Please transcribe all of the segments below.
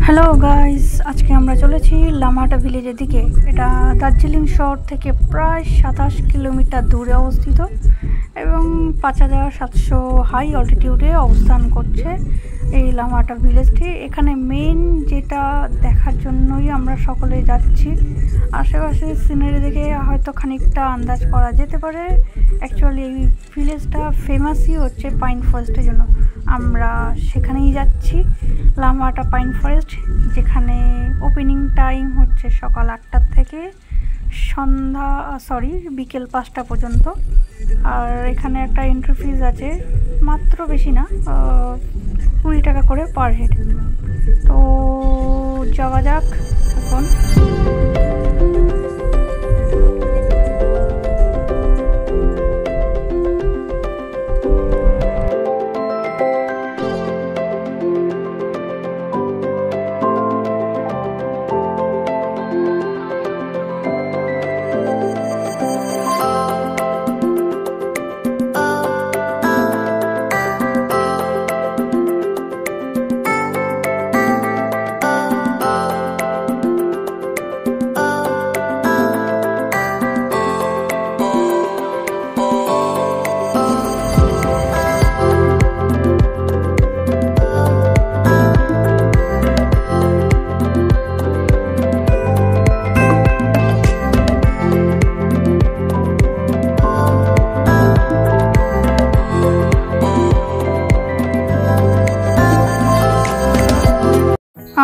Hello guys, আজকে আমরা চলেছি লামাটা ভিলেজের দিকে। এটা দার্জিলিং শহর থেকে প্রায় 27 কিলোমিটার দূরে অবস্থিত এবং 5700 হাই অল্টিটিউডে অবস্থান করছে এই লামাটা ভিলেজটি। এখানে মেন যেটা দেখার জন্যই আমরা সকলে যাচ্ছি। আশেপাশে সিনারি দেখে হয়তো খানিকটা আন্দাজ করা যেতে পারে অ্যাকচুয়ালি এই ভিলেজটা ফেমাসই হচ্ছে পাইন ফরেস্টের জন্য। আমরা সেখানেই যাচ্ছি, লামাটা পাইন ফরেস্ট, যেখানে ওপেনিং টাইম হচ্ছে সকাল 8টার থেকে বিকেল 5টা পর্যন্ত। আর এখানে একটা এন্ট্রি ফিজ আছে, মাত্র বেশি না, 20 টাকা করে পার হেড। তো যাওয়া যাক এখন।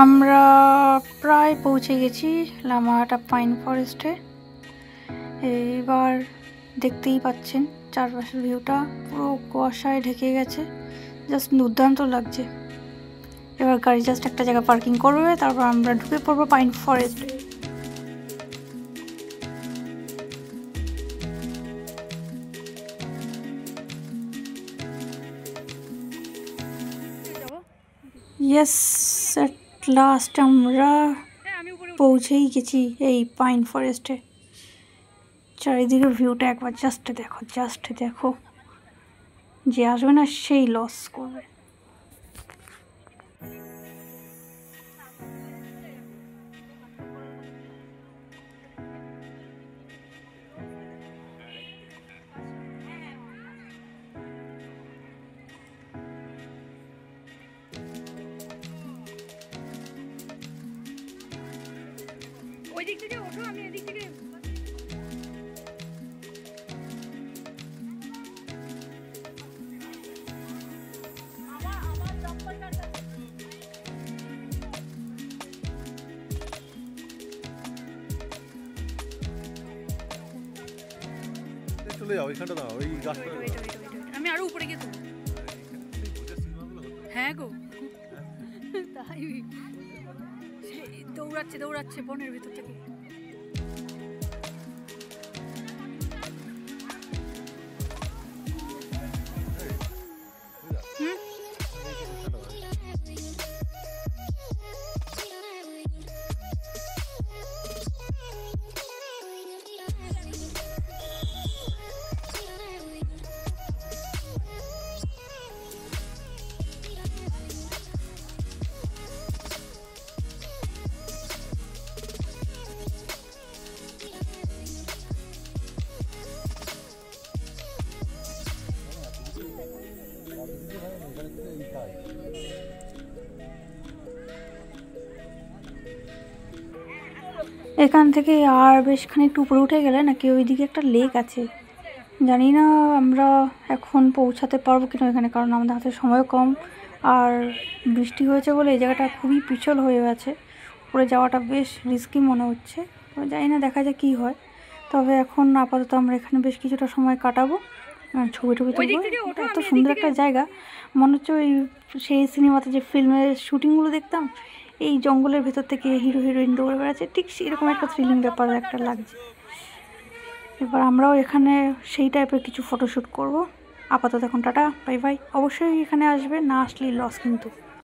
আমরা প্রায় পৌঁছে গেছি লামাহাটা পাইন ফরেস্টে। এইবার দেখতেই পাচ্ছেন চারপাশের ভিউটা পুরো কুয়াশায় ঢেকে গেছে, জাস্ট দুর্দান্ত লাগছে। এবার গাড়ি জাস্ট একটা জায়গা পার্কিং করবে, তারপর আমরা ঢুকে পড়বো পাইন ফরেস্টে। ইয়েস, এট লাস্ট আমরা পৌঁছেই গেছি এই পাইন ফরেস্টে। চারিদিকের ভিউটা একবার জাস্ট দেখো, যে আসবে না সেই লস করবে। ওই দিক থেকে ওঠো, আমি এদিক থেকে। চলে যাও ওইখানটা, দাও ওই গাছটা। আমি আরো উপরে গিয়ে দেবো। হ্যাঁ গো, তাই দৌড়াচ্ছে বনের ভিতর থেকে। এখান থেকে আর বেশ খানিকটা উপরে উঠে গেলে নাকি ওইদিকে একটা লেক আছে। জানি না আমরা এখন পৌঁছাতে পারবো কিনা এখানে, কারণ আমাদের হাতে সময় কম আর বৃষ্টি হয়েছে বলে এই জায়গাটা খুবই পিছল হয়ে গেছে। উপরে যাওয়াটা বেশ রিস্কি মনে হচ্ছে, তো জানি না, দেখা যাক কী হয়। তবে এখন আপাতত আমরা এখানে বেশ কিছুটা সময় কাটাবো, ছবি টবি তুলবো। এত সুন্দর একটা জায়গা, মনে হচ্ছে ওই সেই সিনেমাতে যে ফিল্মের শুটিংগুলো দেখতাম, এই জঙ্গলের ভেতর থেকে হিরো হিরোইন দৌড়ে বেড়াচ্ছে, ঠিক সেরকম একটা থ্রিলিং ব্যাপার একটা লাগছে। এবার আমরাও এখানে সেই টাইপের কিছু ফটোশ্যুট করব। আপাতত এখন টাটা, বাই বাই। অবশ্যই এখানে আসবে, না আসলেই লস কিন্তু।